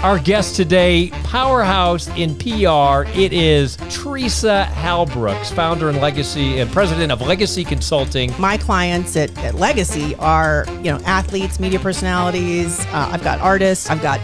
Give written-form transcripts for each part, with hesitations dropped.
Our guest today, powerhouse in PR, it is Tresa Halbrooks, founder and president of Legacy Consulting. My clients at Legacy are, athletes, media personalities. I've got artists. I've got,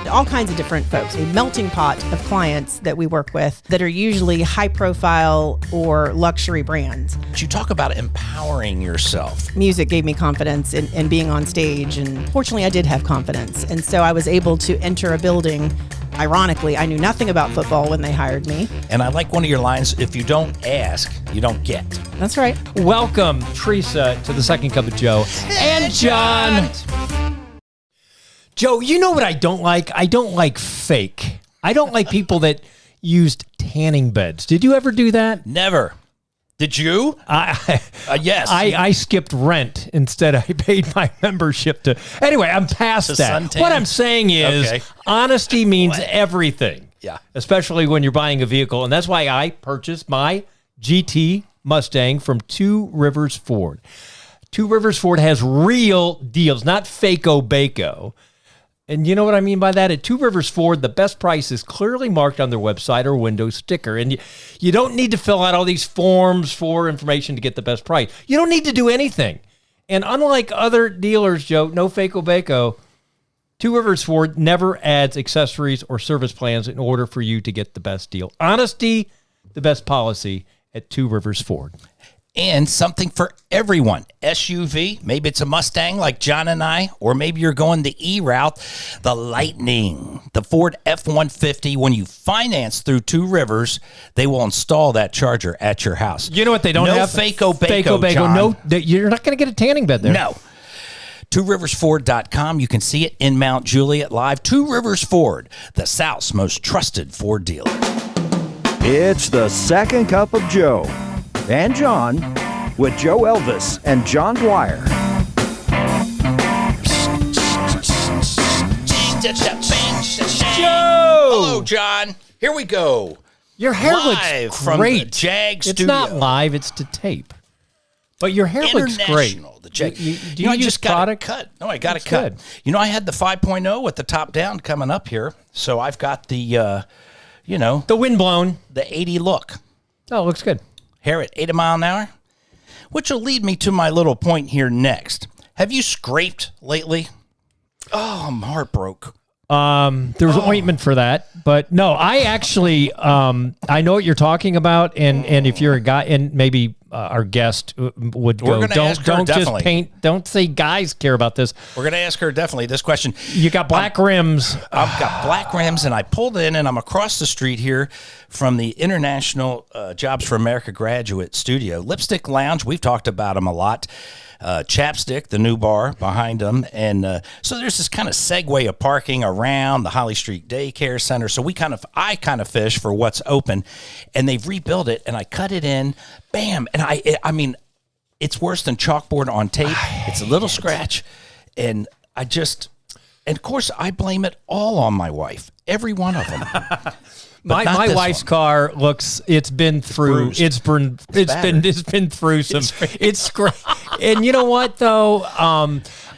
all kinds of different folks. A melting pot of clients that we work with that are usually high profile or luxury brands. You talk about empowering yourself. Music gave me confidence in being on stage, and fortunately I did have confidence. And so I was able to enter a building. Ironically, I knew nothing about football when they hired me. And I like one of your lines, if you don't ask, you don't get. That's right. Welcome, Tresa, to the Second Cup of Joe and John. Joe, you know what I don't like? I don't like fake. I don't like people that used tanning beds. Did you ever do that? Never. Did you? Yes. I skipped rent. Instead, I paid my membership to... Anyway, I'm past that. Suntan? What I'm saying is honesty means everything. Yeah. Especially when you're buying a vehicle. And that's why I purchased my GT Mustang from Two Rivers Ford. Two Rivers Ford has real deals, not fako bako. And you know what I mean by that? At Two Rivers Ford, the best price is clearly marked on their website or window sticker. And you don't need to fill out all these forms for information to get the best price. You don't need to do anything. And unlike other dealers, Joe, no fako bako, Two Rivers Ford never adds accessories or service plans in order for you to get the best deal. Honesty, the best policy at Two Rivers Ford. And something for everyone. SUV, maybe it's a Mustang like John and I, or maybe you're going the E route, the Lightning, the Ford F-150. When you finance through Two Rivers, they will install that charger at your house. You know what they don't have? No fako bako, John. No, you're not going to get a tanning bed there. No. TwoRiversFord.com. You can see it in Mount Juliet live. Two Rivers Ford, the South's most trusted Ford dealer. It's the Second Cup of Joe and John with Joe Elvis and John Dwyer. Joe! Hello, John. Here we go. Your hair live looks from great. The Jag it's Studio. Not live, it's to tape. But your hair looks great. The Jag. Do you I use just product? got it cut. No, I got That's it cut. good. I had the 5.0 with the top down coming up here. So I've got the, the windblown. The 80 look. Oh, it looks good. Hair at 80 mile an hour, which will lead me to my little point here next. Have you scraped lately? Oh, I'm heartbroken. There was ointment for that, but no, I actually, I know what you're talking about, and if you're a guy, and maybe our guest would go, don't just paint, don't say guys care about this. We're going to ask her definitely this question. You got black rims. I've got black rims, and I pulled in, and I'm across the street here from the International Jobs for America Graduate Studio. Lipstick Lounge, we've talked about them a lot. Chapstick, the new bar behind them. And so there's this kind of segue of parking around the Holly Street Daycare Center. So I kind of fish for what's open, and they've rebuilt it, and I cut it in, bam. And I mean, it's worse than chalkboard on tape. It's a little scratch. And of course I blame it all on my wife. Every one of them. My wife's car looks. It's been through. It's been through some. It's great. And you know what though?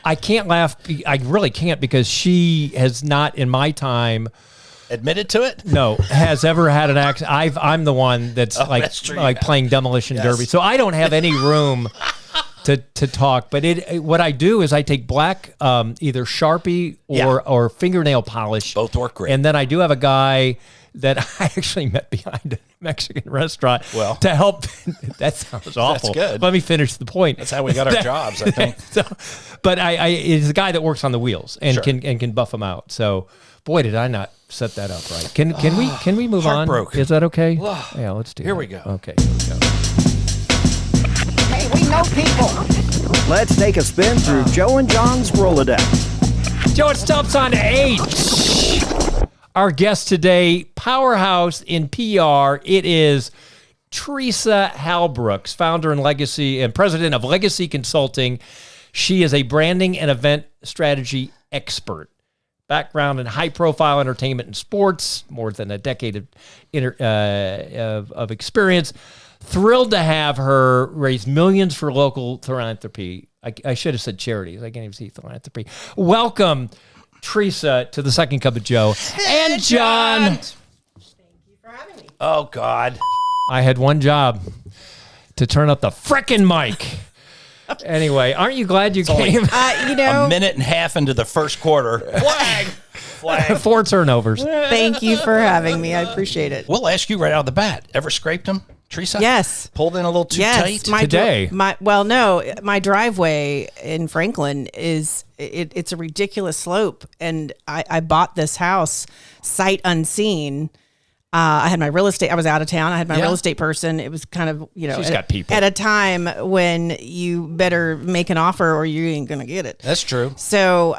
I can't laugh. I really can't because she has not in my time admitted to it. No, has ever had an accident. I'm the one that's playing demolition derby. So I don't have any room to talk. But what I do is I take black either Sharpie or fingernail polish. Both work great. And then I do have a guy that I actually met behind a Mexican restaurant to help. That sounds awful. That's good. Let me finish the point. That's how we got our jobs, I think. But it's a guy that works on the wheels and can buff them out. So, boy, did I not set that up right. Can we move on? Is that okay? Yeah, let's do it. Here we go. Okay, here we go. Hey, we know people. Let's take a spin through Joe and John's Rolodex. Joe, it stops on H. Our guest today, powerhouse in PR, it is Tresa Halbrooks, founder and president of Legacy Consulting. She is a branding and event strategy expert. Background in high-profile entertainment and sports, more than a decade of experience. Thrilled to have her raise millions for local philanthropy. I should have said charities. I can't even see philanthropy. Welcome, Tresa to the Second Cup of Joe. And John. Thank you for having me. Oh, God. I had one job, to turn up the frickin' mic. Anyway, aren't you glad you came? A minute and a half into the first quarter. Flag. 4 turnovers. Thank you for having me. I appreciate it. We'll ask you right out of the bat. Ever scraped them, Tresa? Yes. Pulled in a little too tight? Today. My driveway in Franklin it's a ridiculous slope. And I bought this house sight unseen. I had my real estate. I was out of town. I had my real estate person. It was kind of, She's got people. At a time when you better make an offer or you ain't going to get it. That's true. So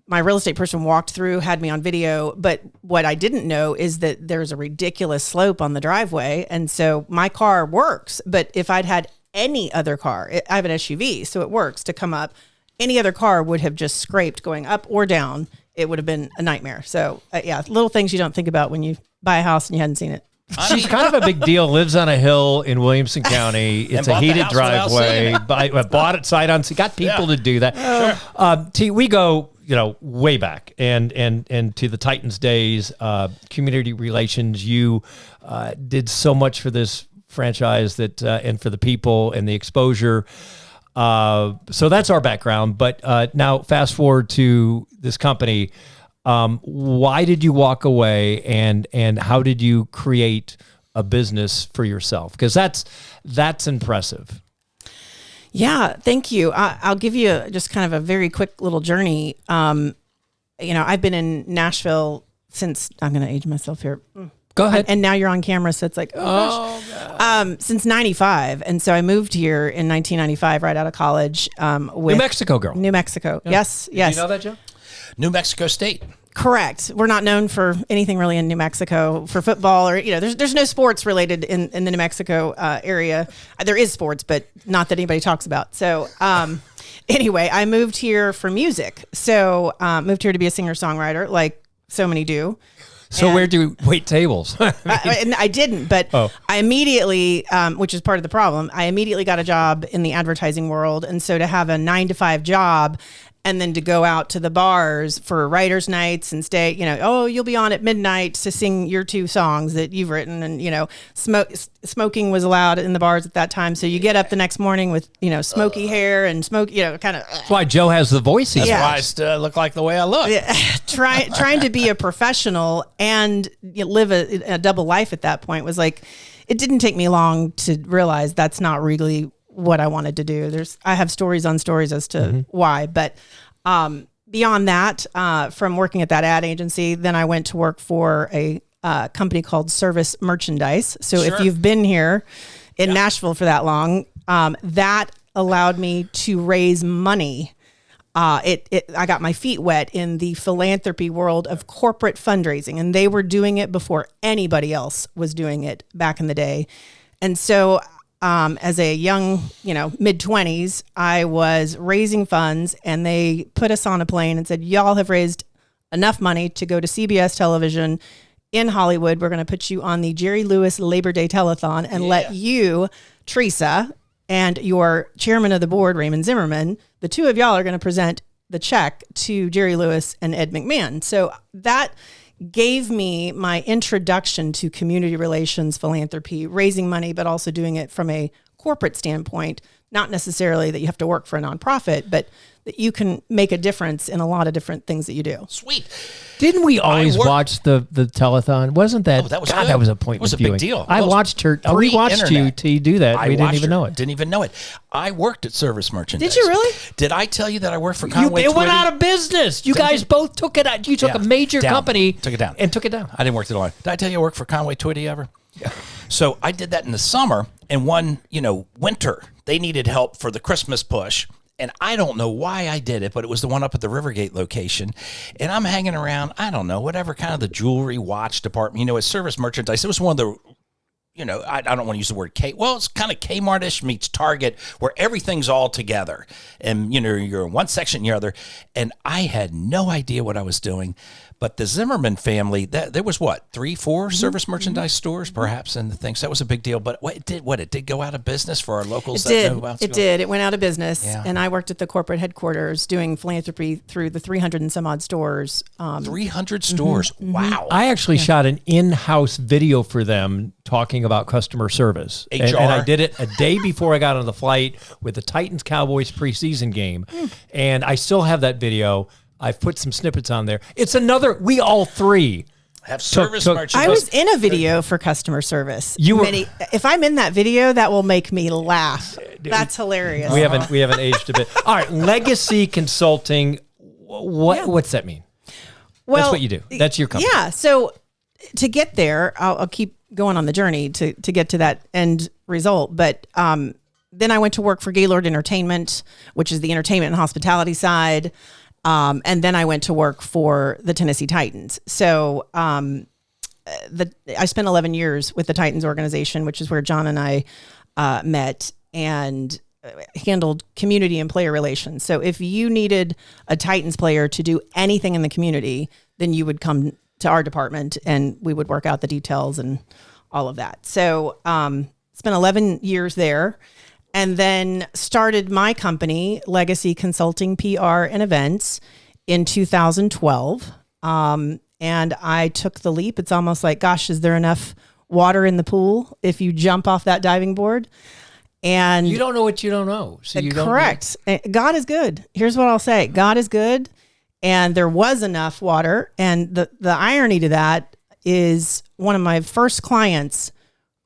my real estate person walked through, had me on video. But what I didn't know is that there's a ridiculous slope on the driveway. And so my car works. But if I'd had any other car, I have an SUV, so it works to come up. Any other car would have just scraped going up or down. It would have been a nightmare. So little things you don't think about when you buy a house and you hadn't seen it. She's kind of a big deal. Lives on a hill in Williamson County. It's a heated driveway. Bought it sight unseen. Got people to do that. Sure. We go, way back and to the Titans days. Community relations. You did so much for this franchise that and for the people and the exposure. So that's our background. But now fast forward to this company. Why did you walk away and how did you create a business for yourself? Because that's impressive. Yeah, thank you. I'll give you just kind of a very quick little journey. I've been in Nashville since, I'm going to age myself here. Go ahead. And now you're on camera, so it's like, oh gosh. Since 95. And so I moved here in 1995, right out of college. With New Mexico girl. New Mexico. Yeah. Yes. Did you know that, Joe? New Mexico State. Correct. We're not known for anything really in New Mexico for football or, there's no sports related in the New Mexico area. There is sports, but not that anybody talks about. So, anyway, I moved here for music. So, moved here to be a singer-songwriter like so many do. So where do you wait tables? And I didn't, but I immediately, which is part of the problem, I immediately got a job in the advertising world. And so to have a 9-to-5 job and then to go out to the bars for writers' nights and stay, you'll be on at midnight to sing your 2 songs that you've written. And, smoking was allowed in the bars at that time. So you get up the next morning with, smoky hair and kind of. That's why Joe has the voice. That's why I still look like the way I look. Yeah. Trying to be a professional and live a double life at that point was like, it didn't take me long to realize that's not really what I wanted to do. I have stories on stories as to why, but beyond that, from working at that ad agency, then I went to work for a company called Service Merchandise. So if you've been here in Nashville for that long, that allowed me to raise money. I got my feet wet in the philanthropy world of corporate fundraising, and they were doing it before anybody else was doing it back in the day. And so as a young, mid-20s, I was raising funds, and they put us on a plane and said, y'all have raised enough money to go to CBS television in Hollywood. We're going to put you on the Jerry Lewis Labor Day Telethon and let you, Tresa, and your chairman of the board, Raymond Zimmerman, the 2 of y'all are going to present the check to Jerry Lewis and Ed McMahon. So that gave me my introduction to community relations, philanthropy, raising money, but also doing it from a corporate standpoint. Not necessarily that you have to work for a nonprofit, but that you can make a difference in a lot of different things that you do. Sweet. Didn't we always watch the telethon? Wasn't that? That was God, good. that was a point. It was a big deal. I watched her. We watched you to do that. We didn't even know it. Didn't even know it. I worked at Service Merchandise. Did you really? Did I tell you that I worked for Conway? It went out of business. You guys both took it out. You took a major company, took it down, and took it down. I didn't work that long. Did I tell you I worked for Conway Twitty ever? Yeah. So I did that in the summer, and one winter they needed help for the Christmas push. And I don't know why I did it, but it was the one up at the Rivergate location. And I'm hanging around, I don't know, whatever kind of the jewelry watch department, it's Service Merchandise. It was one of the, I don't want to use the word K. Well, it's kind of Kmart-ish meets Target, where everything's all together. And, you're in one section and the other. And I had no idea what I was doing. But the Zimmerman family, there was what, 3, 4 service merchandise stores, perhaps, and the things. That was a big deal. But it did go out of business for our locals. It did. It went out of business, and I worked at the corporate headquarters doing philanthropy through the 300 and some odd stores. 300 stores. Wow. I actually shot an in-house video for them talking about customer service. HR. And I did it a day before I got on the flight with the Titans-Cowboys preseason game. And I still have that video. I've put some snippets on there. It's we all three have service merchandise. I was in a video for customer service. If I'm in that video, that will make me laugh. That's hilarious. We haven't aged a bit. All right, legacy consulting. What's that mean? Well, that's what you do. That's your company. Yeah. So to get there, I'll keep going on the journey to get to that end result. But then I went to work for Gaylord Entertainment, which is the entertainment and hospitality side. And then I went to work for the Tennessee Titans. So I spent 11 years with the Titans organization, which is where John and I met, and handled community and player relations. So if you needed a Titans player to do anything in the community, then you would come to our department and we would work out the details and all of that. So spent 11 years there. And then started my company, Legacy Consulting, PR, and Events, in 2012. And I took the leap. It's almost like, gosh, is there enough water in the pool if you jump off that diving board? And you don't know what you don't know. So you correct. God is good. Here's what I'll say. God is good. And there was enough water. And the irony to that is one of my first clients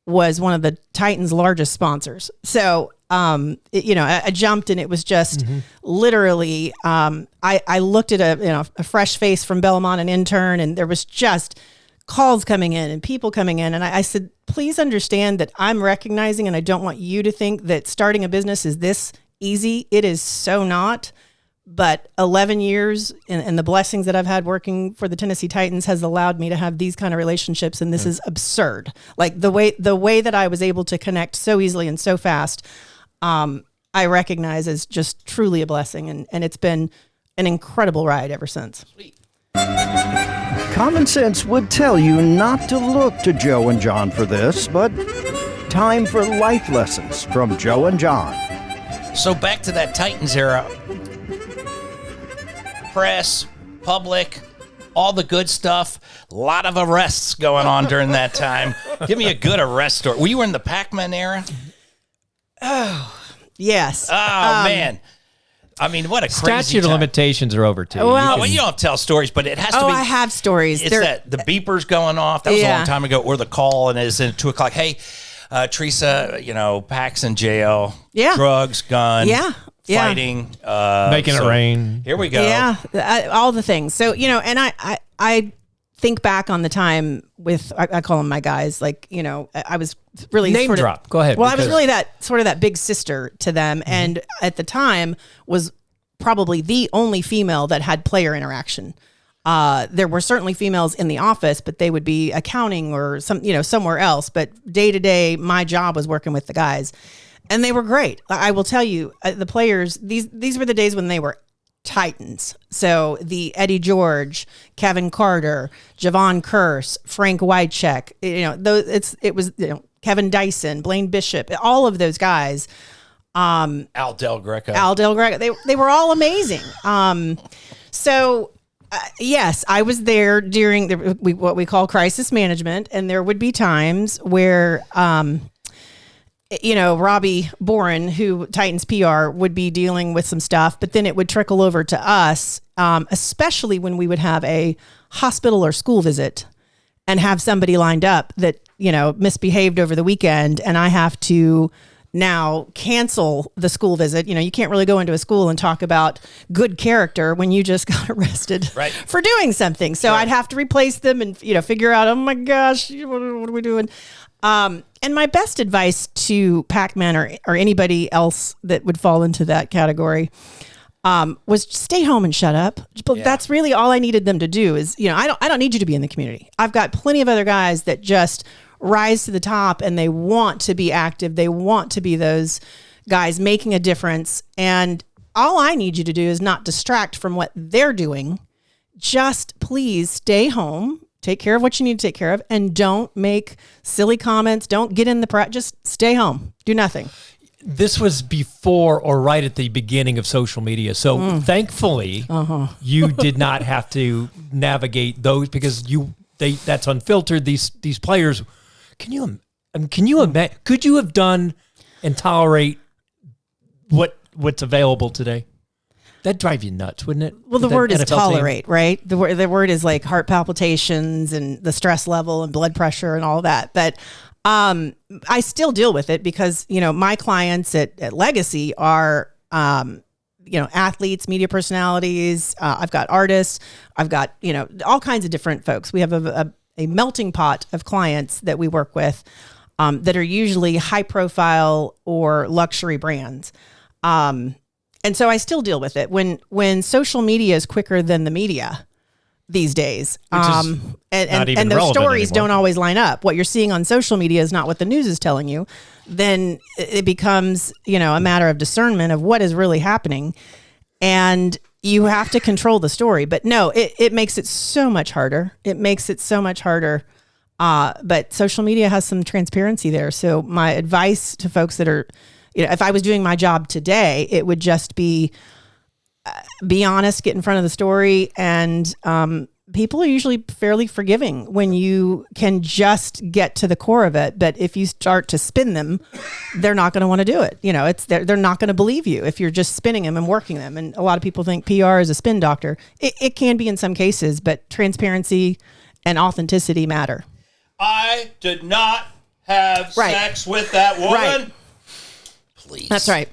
was one of the Titans' largest sponsors. So, I jumped and it was just literally, I looked at a fresh face from Belmont, an intern, and there was just calls coming in and people coming in. And I said, please understand that I'm recognizing, and I don't want you to think that starting a business is this easy. It is so not. But 11 years and the blessings that I've had working for the Tennessee Titans has allowed me to have these kind of relationships. And this is absurd. Like the way that I was able to connect so easily and so fast, I recognize as just truly a blessing. And it's been an incredible ride ever since. Sweet. Common sense would tell you not to look to Joe and John for this, but time for life lessons from Joe and John. So back to that Titans era. Press, public, all the good stuff. A lot of arrests going on during that time. Give me a good arrest story. Were you in the Pac-Man era? Oh, yes. Oh, man. I mean, what a crazy statute of limitations are over too. Well, you don't tell stories, but it has to be. Oh, I have stories. It's that the beepers going off. That was a long time ago. Or the call, and it's at 2:00. Hey, Tresa, Pac's in jail. Yeah. Drugs, gun. Yeah. Fighting. Making it rain. Here we go. Yeah. All the things. So, and I think back on the time with, I call them my guys, like, I was really name drop. Go ahead. Well, I was really that big sister to them. Mm-hmm. And at the time was probably the only female that had player interaction. There were certainly females in the office, but they would be accounting or somewhere else. But day to day, my job was working with the guys, and they were great. I will tell you, the players, these were the days when they were Titans. So the Eddie George, Kevin Carter, Javon Curse, Frank Wycheck, it was Kevin Dyson, Blaine Bishop, all of those guys. Al Del Greco. They were all amazing. Yes, I was there during what we call crisis management, and there would be times where, Robbie Boren, who Titans PR, would be dealing with some stuff, but then it would trickle over to us, especially when we would have a hospital or school visit and have somebody lined up that, misbehaved over the weekend, and I have to now cancel the school visit. You can't really go into a school and talk about good character when you just got arrested for doing something. So I'd have to replace them and, figure out, oh my gosh, what are we doing? And my best advice to Pac-Man or anybody else that would fall into that category, was stay home and shut up. But that's really all I needed them to do is, I don't need you to be in the community. I've got plenty of other guys that just rise to the top and they want to be active. They want to be those guys making a difference. And all I need you to do is not distract from what they're doing. just please stay home, take care of what you need to take care of, and don't make silly comments. Don't get in the press. Just stay home. Do nothing. This was before or right at the beginning of social media. So thankfully, you did not have to navigate those because that's unfiltered. These players, can you imagine? Could you have done and tolerate what's available today? That'd drive you nuts, wouldn't it? Well, the word is tolerate, right? The word is like heart palpitations and the stress level and blood pressure and all that. But I still deal with it because, my clients at Legacy are, athletes, media personalities. I've got artists. I've got, all kinds of different folks. We have a melting pot of clients that we work with that are usually high profile or luxury brands. And so I still deal with it when social media is quicker than the media these days. And those stories don't always line up. What you're seeing on social media is not what the news is telling you. Then it becomes, a matter of discernment of what is really happening. And you have to control the story. But no, it makes it so much harder. But social media has some transparency there. So my advice to folks that are, if I was doing my job today, it would just be honest, get in front of the story. And people are usually fairly forgiving when you can just get to the core of it. But if you start to spin them, they're not going to want to do it. They're not going to believe you if you're just spinning them and working them. And a lot of people think PR is a spin doctor. It can be in some cases, but transparency and authenticity matter. I did not have sex with that woman. Right. Please. That's right.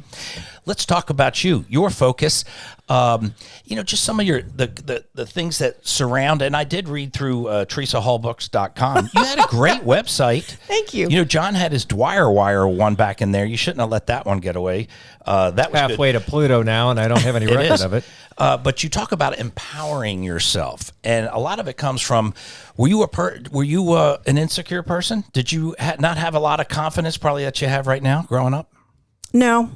Let's talk about your focus. Just some of the things that surround, and I did read through TresaHalbrooks.com. You had a great website. Thank you. John had his Dwyer Wire one back in there. You shouldn't have let that one get away. That was halfway good. to Pluto now, and I don't have any record of it. But you talk about empowering yourself, and a lot of it comes from. Were you an insecure person? Did you not have a lot of confidence, probably that you have right now, growing up? No.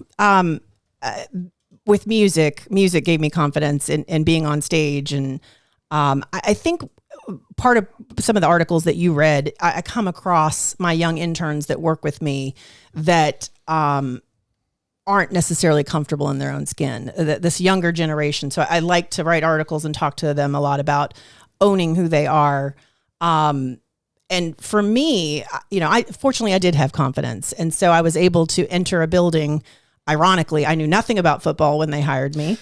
With music gave me confidence in being on stage. And I think part of some of the articles that you read, I come across my young interns that work with me that aren't necessarily comfortable in their own skin, this younger generation. So I like to write articles and talk to them a lot about owning who they are. And for me, fortunately I did have confidence. And so I was able to enter a building. Ironically, I knew nothing about football when they hired me.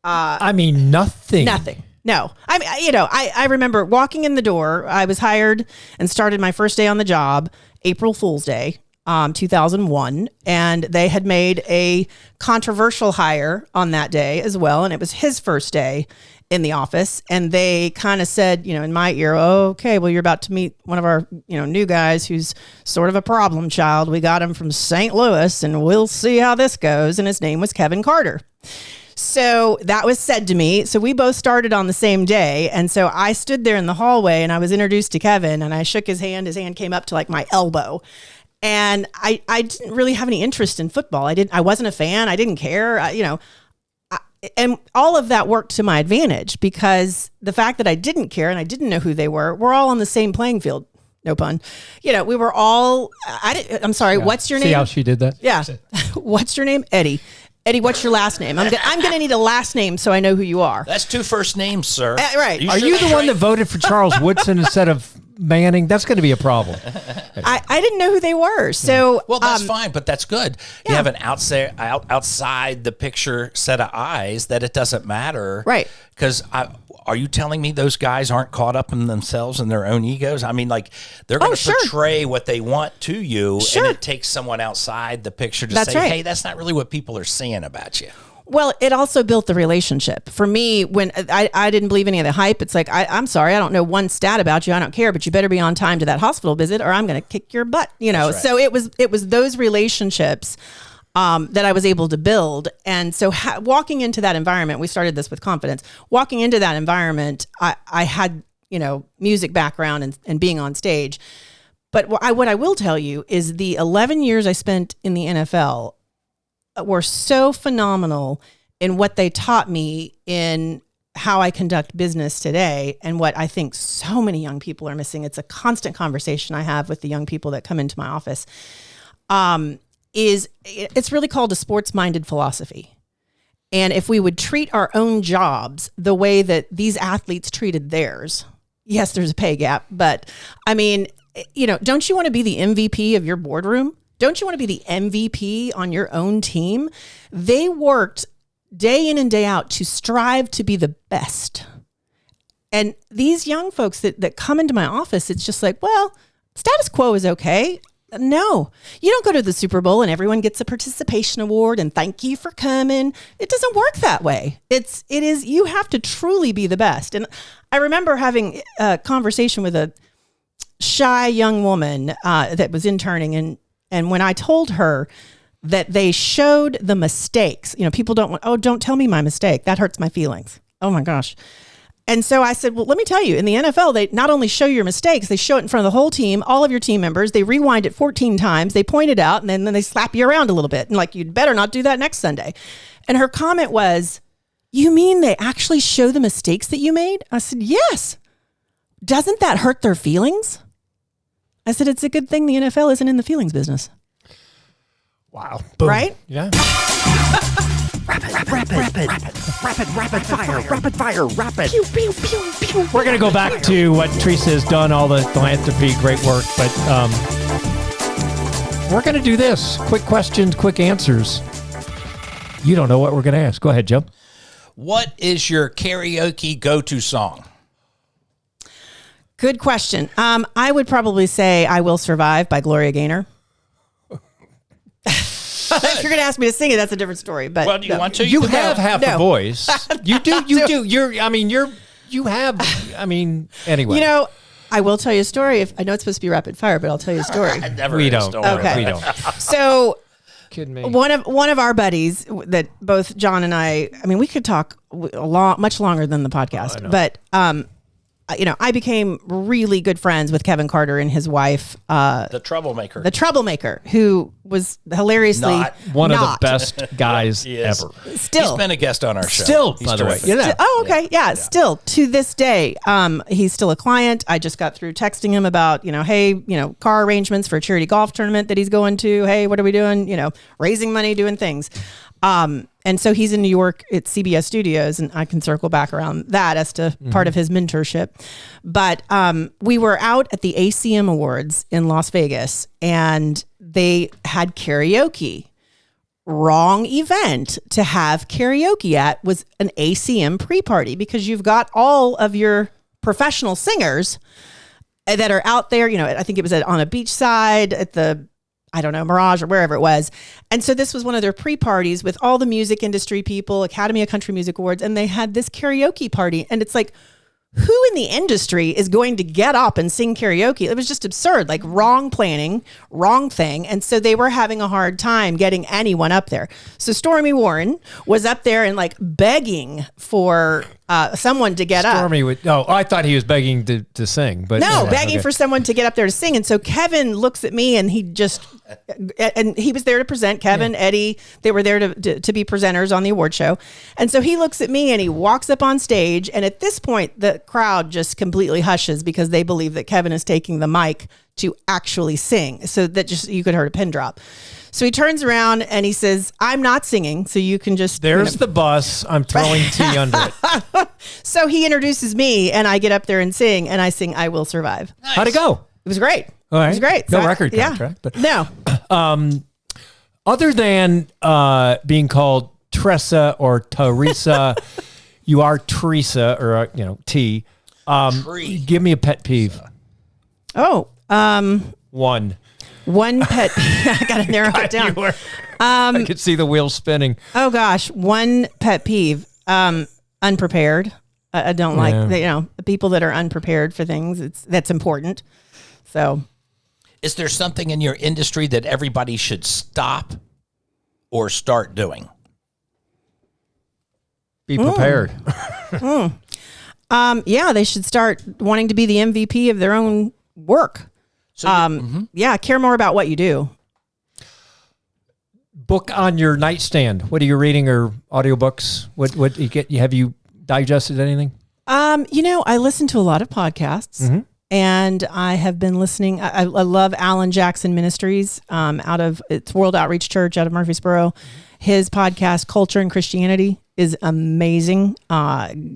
Nothing. Nothing. No. I remember walking in the door. I was hired and started my first day on the job, April Fool's Day, 2001. And they had made a controversial hire on that day as well. And it was his first day in the office. And they kind of said, in my ear, okay, well, you're about to meet one of our, new guys who's sort of a problem child. We got him from St. Louis and we'll see how this goes. And his name was Kevin Carter. So that was said to me. So we both started on the same day. And so I stood there in the hallway and I was introduced to Kevin and I shook his hand. His hand came up to like my elbow. And I didn't really have any interest in football. I wasn't a fan. I didn't care. And all of that worked to my advantage because the fact that I didn't care and I didn't know who they were, we're all on the same playing field. No pun. We were all, I'm sorry, yeah. What's your name? See how she did that? Yeah. What's your name? Eddie. Eddie, what's your last name? I'm going to need a last name so I know who you are. That's 2 first names, sir. Right. Are you the one that voted for Charles Woodson instead of Manning? That's going to be a problem. I didn't know who they were. So well, that's fine, but that's good. Yeah. You have an outside the picture set of eyes that it doesn't matter. Right. Because are you telling me those guys aren't caught up in themselves and their own egos? I mean, like they're going to portray what they want to you, and it takes someone outside the picture to say, hey, that's not really what people are saying about you. Well, it also built the relationship. For me, when I didn't believe any of the hype, it's like, I'm sorry, I don't know one stat about you. I don't care, but you better be on time to that hospital visit or I'm going to kick your butt. Right. So it was those relationships that I was able to build. And so walking into that environment, we started this with confidence. Walking into that environment, I had, music background and being on stage. But what I will tell you is the 11 years I spent in the NFL were so phenomenal in what they taught me in how I conduct business today and what I think so many young people are missing. It's a constant conversation I have with the young people that come into my office. It's really called a sports-minded philosophy. And if we would treat our own jobs the way that these athletes treated theirs, yes, there's a pay gap, but I mean, don't you want to be the MVP of your boardroom? Don't you want to be the MVP on your own team? They worked day in and day out to strive to be the best. And these young folks that come into my office, it's just like, well, status quo is okay. No, you don't go to the Super Bowl and everyone gets a participation award and thank you for coming. It doesn't work that way. It is, you have to truly be the best. And I remember having a conversation with a shy young woman that was interning. And when I told her that they showed the mistakes, people don't tell me my mistake. That hurts my feelings. Oh my gosh. And so I said, well, let me tell you, in the NFL, they not only show your mistakes, they show it in front of the whole team, all of your team members. They rewind it 14 times. They point it out, and then they slap you around a little bit. And like, you'd better not do that next Sunday. And her comment was, you mean they actually show the mistakes that you made? I said, yes. Doesn't that hurt their feelings? I said, it's a good thing the NFL isn't in the feelings business. Wow. Boom. Right? Yeah. Rapid fire. Pew, pew, pew, pew. We're going to go back to what Tresa has done, all the philanthropy, great work. But we're going to do this. Quick questions, quick answers. You don't know what we're going to ask. Go ahead, Joe. What is your karaoke go-to song? Good question. I would probably say I Will Survive by Gloria Gaynor. If you're going to ask me to sing it, that's a different story. But well, do you want to? You have half a No. voice. You do. Anyway. I will tell you a story. I know it's supposed to be rapid fire, but I'll tell you a story. We don't. Okay. We don't. So Kidding me. one of our buddies that both John and I mean, we could talk much longer than the podcast, but I became really good friends with Kevin Carter and his wife, The troublemaker, who was hilariously Not One of the best guys ever. Still, he's been a guest on our show. Still, He's by the way. terrific. Oh, okay. Yeah. Still to this day, he's still a client. I just got through texting him about, hey, car arrangements for a charity golf tournament that he's going to. Hey, what are we doing? Raising money, doing things. And so he's in New York at CBS Studios, and I can circle back around that as to part of his mentorship. But we were out at the ACM Awards in Las Vegas, and they had karaoke. Wrong event to have karaoke at was an ACM pre-party, because you've got all of your professional singers that are out there. I think it was on a beachside at the Mirage or wherever it was. And so this was one of their pre-parties with all the music industry people, Academy of Country Music Awards, and they had this karaoke party. And it's like, who in the industry is going to get up and sing karaoke? It was just absurd, like wrong planning, wrong thing. And so they were having a hard time getting anyone up there. So Stormy Warren was up there and like begging for someone to get up. I thought he was begging to sing, but no, begging for someone to get up there to sing. And so Kevin looks at me and and he was there to present. Kevin, Eddie, they were there to be presenters on the award show. And so he looks at me and he walks up on stage. And at this point, the crowd just completely hushes because they believe that Kevin is taking the mic to actually sing. So that you could hear a pin drop. So he turns around and he says, I'm not singing, so you can just... There's the bus. I'm throwing tea under it. So he introduces me and I get up there and sing, and I sing I Will Survive. Nice. How'd it go? It was great. All right. It was great. No record contract. But no. Other than being called Tresa or Teresa, you are Teresa or, T. Give me a pet peeve. Oh. One pet peeve. I got to narrow it down. I could see the wheels spinning. Oh, gosh. One pet peeve. Unprepared. I don't like, the people that are unprepared for things. That's important. So. Is there something in your industry that everybody should stop or start doing? Be prepared. Yeah, they should start wanting to be the MVP of their own work. So, care more about what you do. Book on your nightstand. What are you reading, or audiobooks? What you get? Have you digested anything? I listen to a lot of podcasts, and I have been listening. I love Alan Jackson Ministries, it's World Outreach Church out of Murfreesboro. His podcast, Culture and Christianity, is amazing.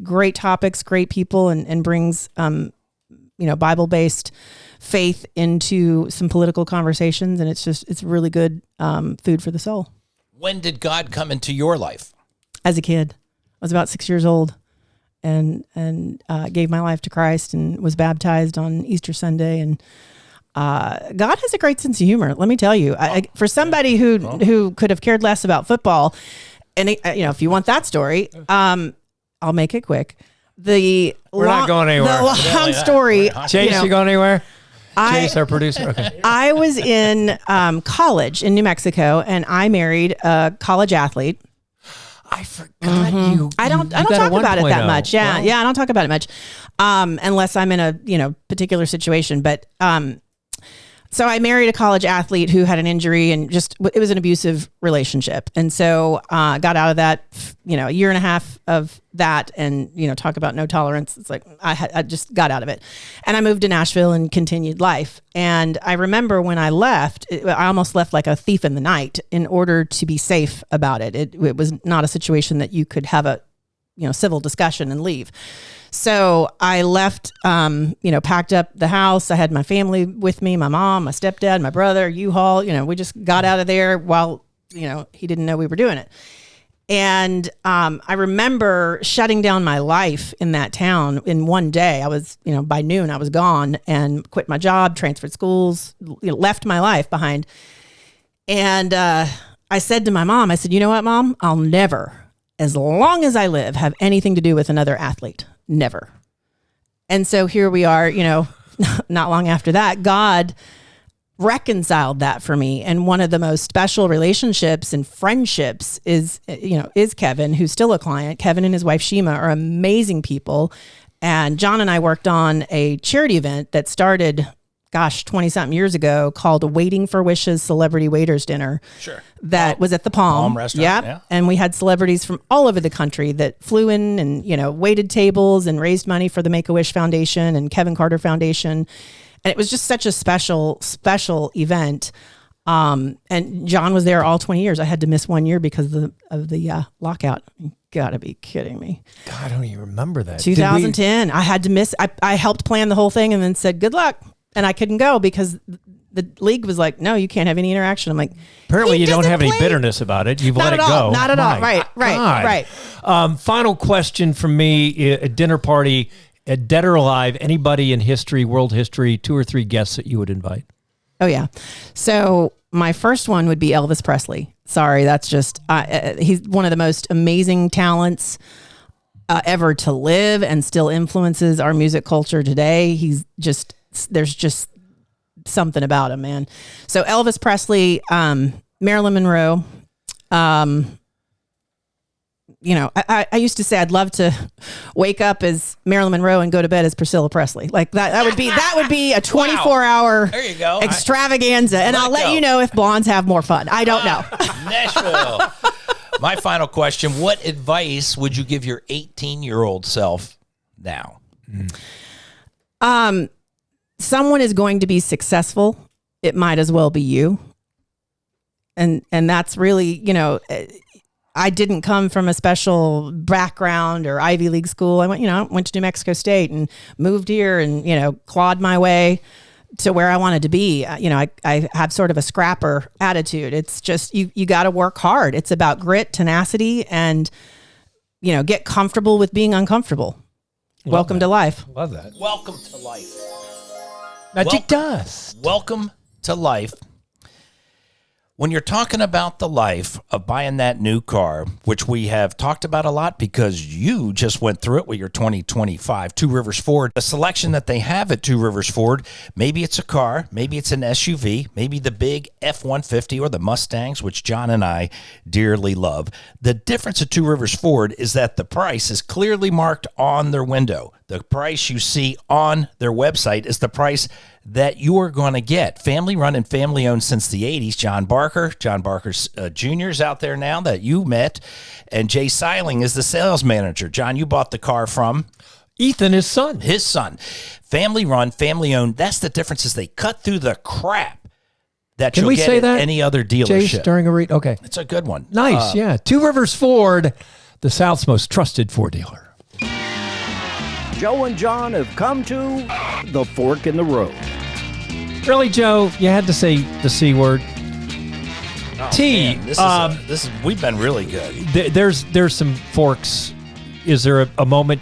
Great topics, great people, and brings Bible-based faith into some political conversations, and it's really good food for the soul. When did God come into your life? As a kid, I was about 6 years old. And gave my life to Christ and was baptized on Easter Sunday. And God has a great sense of humor. Let me tell you, for somebody who could have cared less about football, and if you want that story, I'll make it quick. We're not going anywhere. The long story. Chase, you going anywhere? Chase, our producer. Okay. I was in college in New Mexico, and I married a college athlete. I forgot you. I don't talk about it that much. Yeah, I don't talk about it much, unless I'm in a particular situation. But so I married a college athlete who had an injury, and it was an abusive relationship, and so got out of that. A year and a half of that, and talk about no tolerance. It's like I just got out of it, and I moved to Nashville and continued life. And I remember when I left, I almost left like a thief in the night in order to be safe about it. It was not a situation that you could have a civil discussion and leave. So I left, packed up the house. I had my family with me, my mom, my stepdad, my brother, U-Haul. We just got out of there while he didn't know we were doing it. And I remember shutting down my life in that town in one day. I was, by noon I was gone and quit my job, transferred schools, left my life behind. And I said to my mom, I said, you know what, Mom? I'll never, as long as I live, have anything to do with another athlete. Never. And so here we are, not long after that, God reconciled that for me. And one of the most special relationships and friendships is Kevin, who's still a client. Kevin and his wife Shima are amazing people. And John and I worked on a charity event that started, 20-something years ago, called Waiting for Wishes Celebrity Waiters Dinner. Sure. That was at the Palm Restaurant. Yep. Yeah. And we had celebrities from all over the country that flew in and, waited tables and raised money for the Make-A-Wish Foundation and Kevin Carter Foundation. And it was just such a special, special event. And John was there all 20 years. I had to miss 1 year because of the lockout. You gotta be kidding me. God, I don't even remember that. 2010. I had to miss. I helped plan the whole thing and then said, good luck. And I couldn't go because the league was like, no, you can't have any interaction. I'm like, apparently you don't have any bitterness about it. You've let it go. Not at all. Right. Final question from me, a dinner party, dead or alive, anybody in history, world history, 2 or 3 guests that you would invite? Oh, yeah. So my first one would be Elvis Presley. Sorry, that's just, he's one of the most amazing talents ever to live and still influences our music culture today. There's just something about him, man. So Elvis Presley, Marilyn Monroe. I used to say I'd love to wake up as Marilyn Monroe and go to bed as Priscilla Presley. Like that would be a 24-hour There you go. extravaganza. And I'll let you know if blondes have more fun. I don't know. Nashville. My final question, what advice would you give your 18-year-old self now? Someone is going to be successful. It might as well be you. And that's really, I didn't come from a special background or Ivy League school. I went to New Mexico State and moved here and, clawed my way to where I wanted to be. I have sort of a scrapper attitude. It's just, you got to work hard. It's about grit, tenacity, and, get comfortable with being uncomfortable. Welcome to life. Love that. Welcome to life. Magic dust. Welcome to life. When you're talking about the life of buying that new car, which we have talked about a lot because you just went through it with your 2025 Two Rivers Ford, the selection that they have at Two Rivers Ford, maybe it's a car, maybe it's an SUV, maybe the big F-150 or the Mustangs, which John and I dearly love. The difference at Two Rivers Ford is that the price is clearly marked on their window. The price you see on their website is the price that you're going to get. Family run and family owned since the 80s. John Barker's Jr.'s out there now that you met, and Jay Seiling is the sales manager. John, you bought the car from Ethan, his son. His son. Family run, family owned. That's the difference, is they cut through the crap that Can you'll we get say at that, any other dealership. Jace, during a read? Okay. It's a good one. Nice, yeah. Two Rivers Ford, the South's most trusted Ford dealer. Joe and John have come to the fork in the road. Really, Joe? You had to say the C word. T. Man, this is we've been really good. There's some forks. Is there a moment?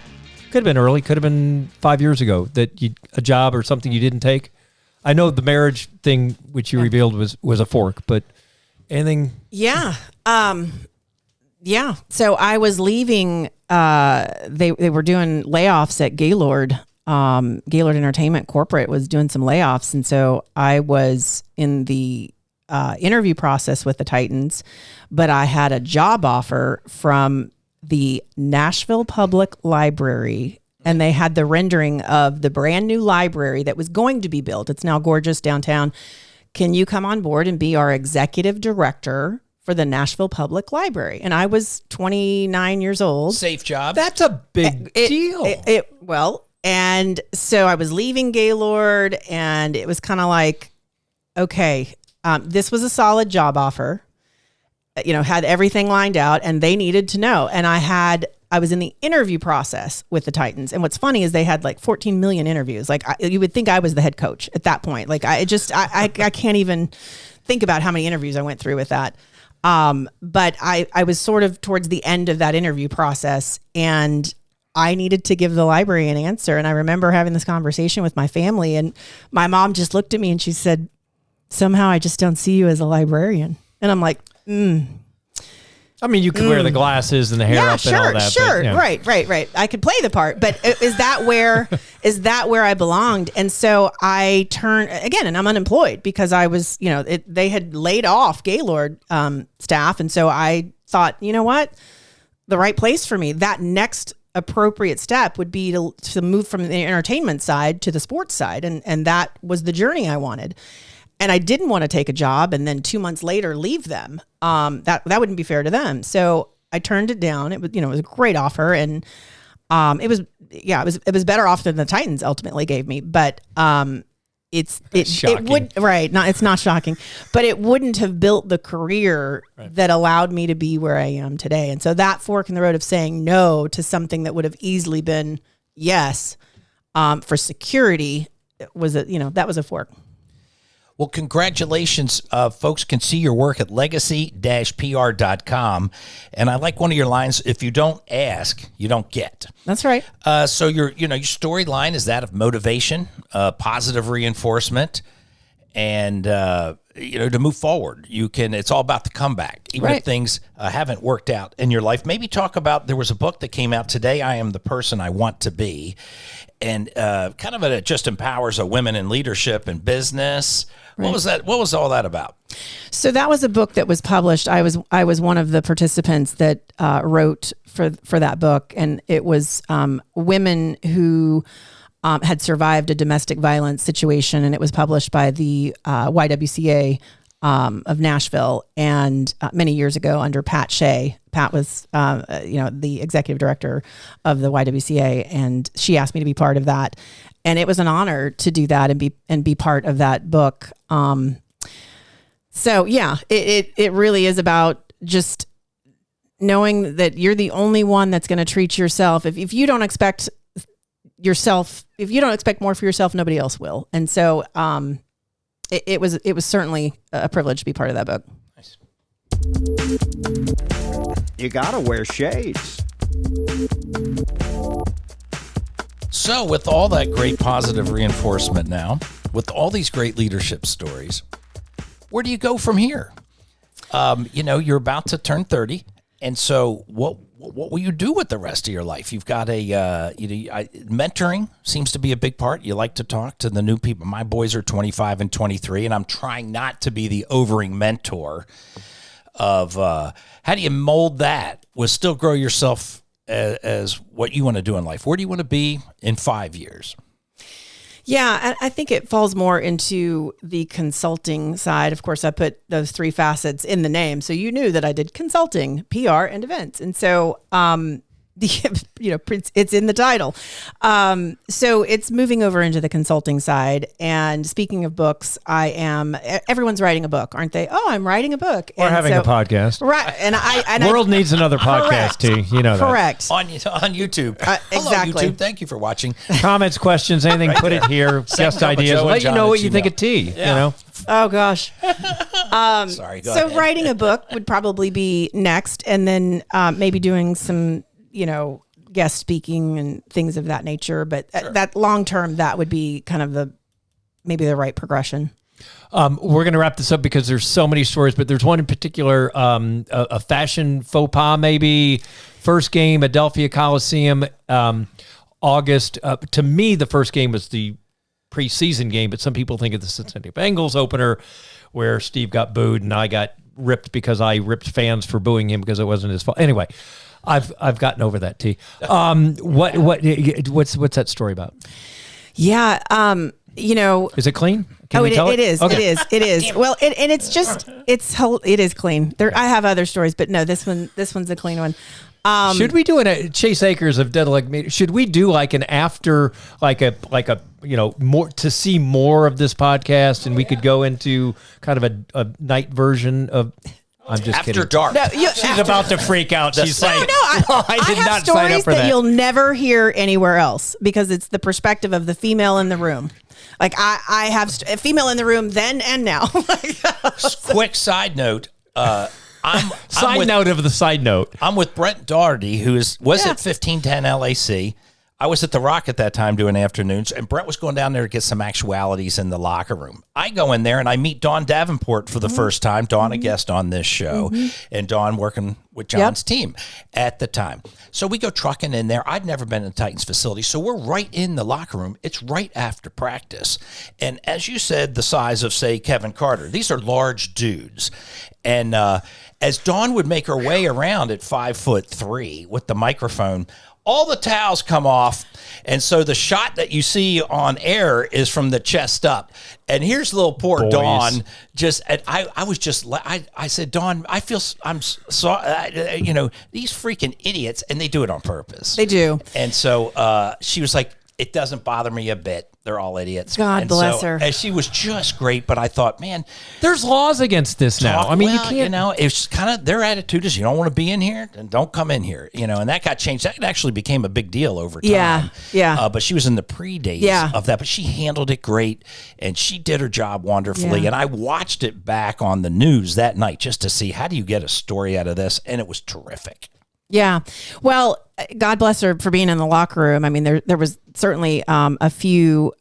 Could have been early. Could have been 5 years ago that a job or something you didn't take. I know the marriage thing, which you revealed was a fork, but anything? Yeah. Yeah. So I was leaving. They were doing layoffs at Gaylord. Gaylord Entertainment Corporate was doing some layoffs, and so I was in the interview process with the Titans, but I had a job offer from the Nashville Public Library, and they had the rendering of the brand new library that was going to be built. It's now gorgeous downtown. Can you come on board and be our executive director for the Nashville Public Library? And I was 29 years old. Safe job. That's a big deal. And so I was leaving Gaylord, and it was kind of like, okay, this was a solid job offer, had everything lined out, and they needed to know. And I was in the interview process with the Titans. And what's funny is they had like 14 million interviews. Like you would think I was the head coach at that point. Like I can't even think about how many interviews I went through with that. But I was sort of towards the end of that interview process, and I needed to give the library an answer. And I remember having this conversation with my family, and my mom just looked at me and she said, somehow I just don't see you as a librarian. And I'm like, I mean, you could wear the glasses and the hair up and all that. Sure. But, yeah. Right. I could play the part, but is that where I belonged? And so I turned again, and I'm unemployed because I was, they had laid off Gaylord staff. And so I thought, you know what, the right place for me, that next appropriate step would be to move from the entertainment side to the sports side. And that was the journey I wanted. And I didn't want to take a job and then 2 months later leave them. That wouldn't be fair to them. So I turned it down. It was, it was a great offer, and it was better off than the Titans ultimately gave me. But it's not shocking, but it wouldn't have built the career that allowed me to be where I am today. And so that fork in the road of saying no to something that would have easily been yes for security that was a fork. Well, congratulations. Folks can see your work at legacy-pr.com. And I like one of your lines, if you don't ask, you don't get. That's right. So your storyline is that of motivation, positive reinforcement, and to move forward. It's all about the comeback, even if things haven't worked out in your life. Maybe talk about, there was a book that came out today, I Am the Person I Want to Be. And it just empowers women in leadership and business. Right. What was that? What was all that about? So that was a book that was published. I was one of the participants that wrote for that book, and it was women who had survived a domestic violence situation, and it was published by the YWCA of Nashville, and many years ago under Pat Shea. Pat was, the executive director of the YWCA, and she asked me to be part of that, and it was an honor to do that and be part of that book. So yeah, it really is about just knowing that you're the only one that's going to treat yourself. If you don't expect yourself, if you don't expect more for yourself, nobody else will. And so, it was certainly a privilege to be part of that book. Nice. You gotta wear shades. So with all that great positive reinforcement now, with all these great leadership stories, where do you go from here? You're about to turn 30. And so what will you do with the rest of your life? You've got mentoring seems to be a big part. You like to talk to the new people. My boys are 25 and 23, and I'm trying not to be the overing mentor of how do you mold that with still grow yourself as what you want to do in life? Where do you want to be in 5 years? Yeah, I think it falls more into the consulting side. Of course, I put those 3 facets in the name, so you knew that I did consulting, PR, and events. And so, it's in the title. So it's moving over into the consulting side. And speaking of books, everyone's writing a book, aren't they? Oh, I'm writing a book. Or having a podcast. Right. And World needs another podcast, T. You know that. Correct. On YouTube. Exactly. Hello, YouTube. Thank you for watching. Comments, questions, anything, put it here. Guest ideas. Let you know what you think of T. You know? Oh, gosh. Sorry, go ahead. Writing a book would probably be next. And then maybe doing some guest speaking and things of that nature. But that long term, that would be kind of maybe the right progression. We're going to wrap this up because there's so many stories, but there's one in particular, a fashion faux pas, maybe first game, Adelphia Coliseum, August. To me, the first game was the preseason game, but some people think of the Cincinnati Bengals opener where Steve got booed and I got ripped because I ripped fans for booing him because it wasn't his fault. Anyway, I've gotten over that, T. What's that story about? Yeah. Is it clean? Can we tell it is. Okay. It is. Well, and it's just, it is clean. I have other stories, but no, this one's a clean one. Should we do a Chase Akers of Dead Like Me? Should we do like an after, like a more to see more of this podcast, and we could go into kind of a night version of. I'm just After kidding. dark. No, She's about to freak out. She's like, I did have not stories sign up for that. you'll never hear anywhere else because it's the perspective of the female in the room. Like I have a female in the room then and now. Quick side note. Side note of the side note. I'm with Brent Doherty, who was at 1510 LAC. I was at the Rock at that time doing afternoons, and Brent was going down there to get some actualities in the locker room. I go in there, and I meet Dawn Davenport for the first time. Dawn, a guest on this show, and Dawn working with John's team at the time. So we go trucking in there. I'd never been in Titans facility, so we're right in the locker room. It's right after practice. And as you said, the size of, say, Kevin Carter. These are large dudes. And as Dawn would make her way around at 5'3" with the microphone, all the towels come off, and so the shot that you see on air is from the chest up. And here's little poor Dawn. I said, Dawn, I'm sorry, these freaking idiots, and they do it on purpose. They do. And so she was like, it doesn't bother me a bit. They're all idiots. God bless her. And she was just great, but I thought, man, there's laws against this now. I mean, you can't. It's kind of their attitude is you don't want to be in here, then don't come in here. And that got changed. That actually became a big deal over time. Yeah. But she was in the pre-days of that, but she handled it great, and she did her job wonderfully. Yeah. And I watched it back on the news that night just to see how do you get a story out of this, and it was terrific. Yeah. Well, God bless her for being in the locker room. I mean, there was certainly a few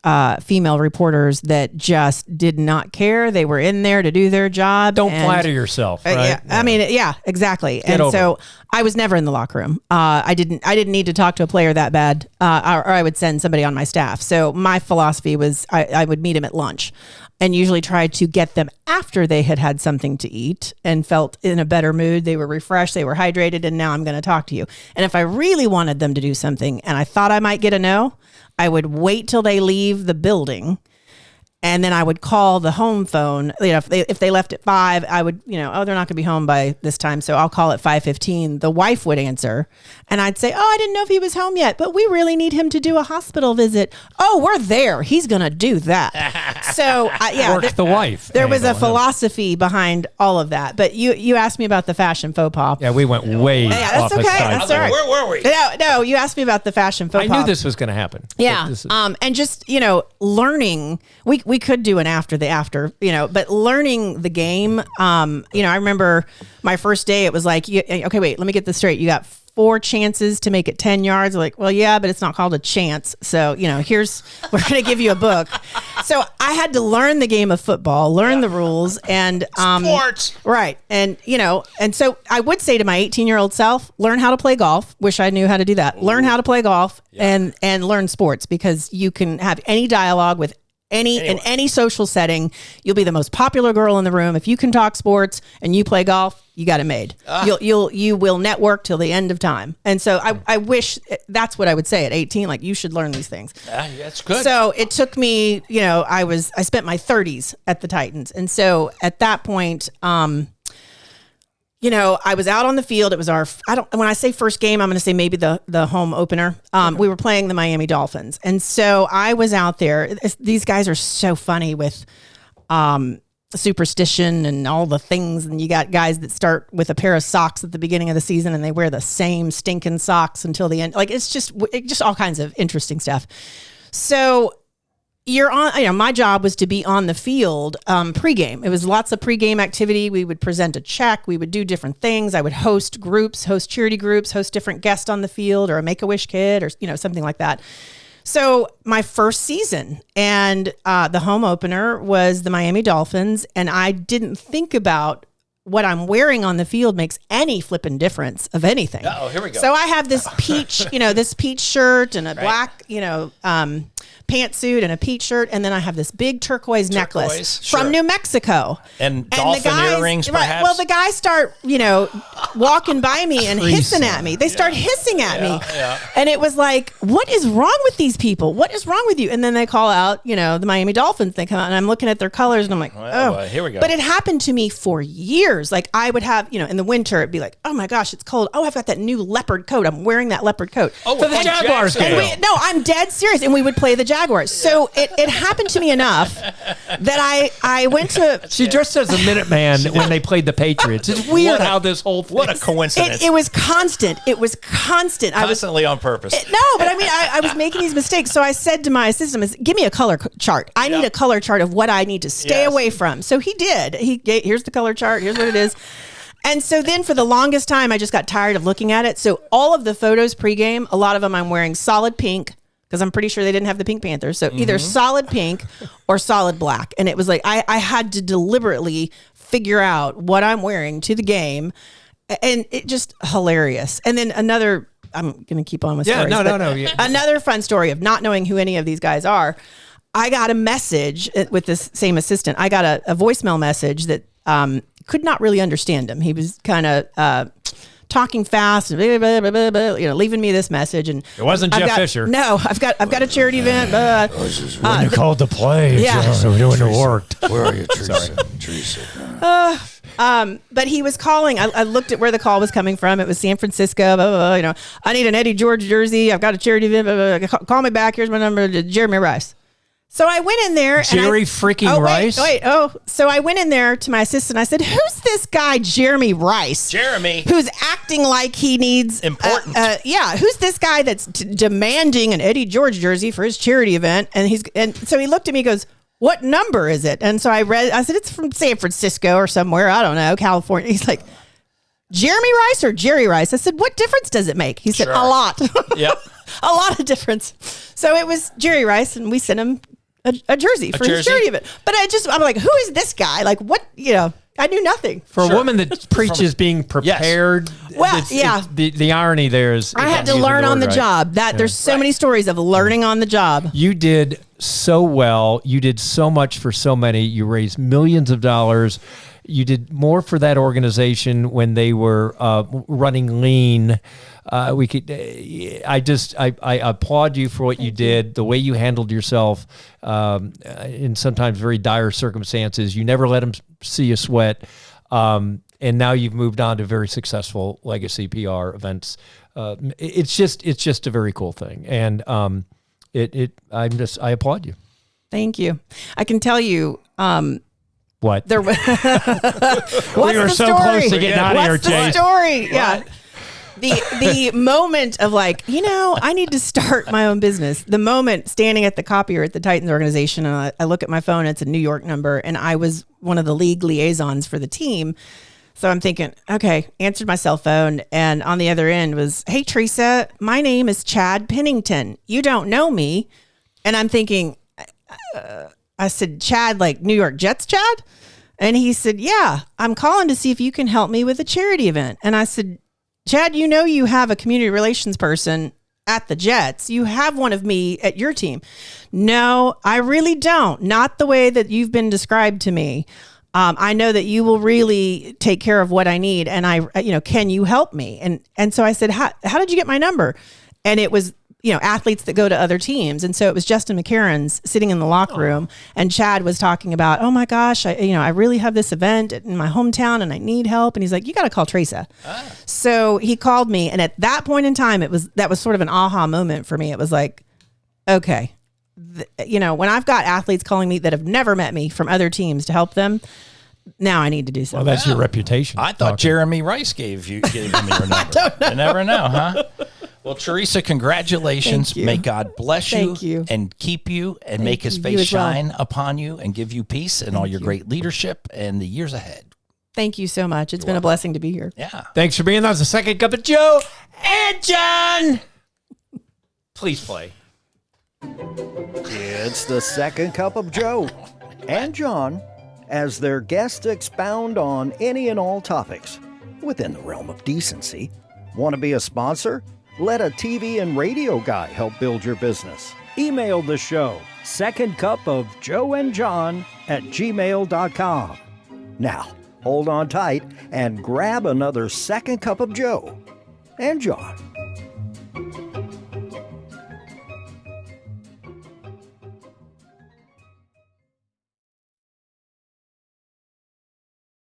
female reporters that just did not care. They were in there to do their job. Don't flatter yourself, right? Yeah. I mean, yeah, exactly. Get over so it. I was never in the locker room. I didn't need to talk to a player that bad, or I would send somebody on my staff. So my philosophy was I would meet him at lunch and usually try to get them after they had something to eat and felt in a better mood. They were refreshed, they were hydrated, and now I'm going to talk to you. And if I really wanted them to do something and I thought I might get a no, I would wait till they leave the building. And then I would call the home phone. If they left at 5, I would, they're not going to be home by this time. So I'll call at 5:15. The wife would answer, and I'd say, "Oh, I didn't know if he was home yet, but we really need him to do a hospital visit." "Oh, we're there. He's going to do that." So Works the wife. There was a philosophy behind all of that. But you asked me about the fashion faux pas. Yeah, we went way that's off okay. the side. That's all right. Where were we? No, you asked me about the fashion faux pas. I knew this was going to happen. Yeah. And just, learning, we could do an after, but learning the game. I remember my first day, it was like, okay, wait, let me get this straight. You got 4 chances to make it 10 yards. Like, well, yeah, but it's not called a chance. So, we're going to give you a book. So I had to learn the game of football, learn the rules and, sports. Right. And, and so I would say to my 18-year-old self, learn how to play golf. Wish I knew how to do that. Learn how to play golf and learn sports, because you can have any dialogue with In any social setting, you'll be the most popular girl in the room. If you can talk sports and you play golf, you got it made. You will network till the end of time. And so I wish that's what I would say at 18. Like, you should learn these things. That's good. So it took me, I spent my 30s at the Titans. And so at that point, I was out on the field. It was when I say first game, I'm going to say maybe the home opener. We were playing the Miami Dolphins. And so I was out there. These guys are so funny with superstition and all the things. And you got guys that start with a pair of socks at the beginning of the season and they wear the same stinking socks until the end. Like, it's just all kinds of interesting stuff. So you're on, my job was to be on the field pregame. It was lots of pregame activity. We would present a check. We would do different things. I would host charity groups, host different guests on the field, or a Make-A-Wish kid, or, something like that. So my first season, and the home opener was the Miami Dolphins. And I didn't think about what I'm wearing on the field makes any flipping difference of anything. Oh, here we go. So I have this peach, this peach shirt and a black, pantsuit and a peach shirt, and then I have this big turquoise necklace from New Mexico. And dolphin earrings, perhaps? Well, the guys start, walking by me and hissing at me. They start hissing at me. Yeah. And it was like, what is wrong with these people? What is wrong with you? And then they call out, the Miami Dolphins. They come out, and I'm looking at their colors, and I'm like, here we go. But it happened to me for years. Like, I would have, in the winter, it'd be like, oh my gosh, it's cold. Oh, I've got that new leopard coat. I'm wearing that leopard coat. Oh, for the Jaguars game. No, I'm dead serious. And we would play the Jaguars. So it happened to me enough that I went to... She dressed as a Minuteman when they played the Patriots. It's weird how this whole thing... What a coincidence. It was constant. It was constant. Constantly on purpose. But I mean, I was making these mistakes. So I said to my assistant, give me a color chart. I need a color chart of what I need to stay away from. So he did. Here's the color chart. Here's what it is. And so then for the longest time, I just got tired of looking at it. So all of the photos pregame, a lot of them I'm wearing solid pink, because I'm pretty sure they didn't have the Pink Panthers. So either solid pink or solid black. And it was like, I had to deliberately figure out what I'm wearing to the game. And it just hilarious. And then another, I'm going to keep on with stories. No. Yeah. Another fun story of not knowing who any of these guys are. I got a message with this same assistant. I got a voicemail message that could not really understand him. He was kind of... talking fast and leaving me this message, and it wasn't Jeff Fisher. No, I've got a charity event. When you called to play, we're doing the work. Where are you, Tresa? But he was calling. I looked at where the call was coming from. It was San Francisco. I need an Eddie George jersey. I've got a charity event. Call me back. Here's my number. Jeremy Rice. So I went in there. Jerry Rice? So I went in there to my assistant. I said, who's this guy, Jeremy Rice? Jeremy. Who's acting like he needs... Important. Who's this guy that's demanding an Eddie George jersey for his charity event? And so he looked at me and goes, what number is it? And so I said, it's from San Francisco or somewhere. I don't know, California. He's like, Jeremy Rice or Jerry Rice? I said, what difference does it make? He said, a lot. Yep. A lot of difference. So it was Jerry Rice, and we sent him a jersey for his charity event. But I'm like, who is this guy? Like, what, I knew nothing. For a woman that preaches being prepared. Yes. Well, yeah. The irony there is... I had to learn on the job. There's so many stories of learning on the job. You did so well. You did so much for so many. You raised millions of dollars. You did more for that organization when they were running lean. I applaud you for what you did, the way you handled yourself in sometimes very dire circumstances. You never let them see you sweat. And now you've moved on to very successful legacy PR events. It's just a very cool thing. And I applaud you. Thank you. I can tell you, what? We were so close to getting out of here, Chase. What's the story? Yeah. The moment of like, I need to start my own business. The moment standing at the copier at the Titans organization, and I look at my phone, it's a New York number, and I was one of the league liaisons for the team. So I'm thinking, okay, answered my cell phone, and on the other end was, hey, Tresa, my name is Chad Pennington. You don't know me. And I'm thinking, I said, Chad, like New York Jets Chad? And he said, yeah, I'm calling to see if you can help me with a charity event. And I said, Chad, you have a community relations person at the Jets. You have one of me at your team. No, I really don't. Not the way that you've been described to me. I know that you will really take care of what I need. And can you help me? And so I said, how did you get my number? And it was, athletes that go to other teams. And so it was Justin McCarron's sitting in the locker room, and Chad was talking about, oh my gosh, I really have this event in my hometown and I need help. And he's like, you got to call Tresa. So he called me. And at that point in time, that was sort of an aha moment for me. It was like, okay, when I've got athletes calling me that have never met me from other teams to help them, now I need to do something. Well, that's your reputation. I thought Jeremy Rice gave me your number. You never know, huh? Well, Tresa, congratulations. May God bless you and keep you and make his face shine upon you and give you peace and all your great leadership and the years ahead. Thank you so much. It's been a blessing to be here. Yeah. Thanks for being on the Second Cup of Joe and John. Please play. It's the Second Cup of Joe and John as their guests expound on any and all topics within the realm of decency. Want to be a sponsor? Let a TV and radio guy help build your business. Email the show, secondcupofjoeandjohn@gmail.com. Now, hold on tight and grab another Second Cup of Joe and John.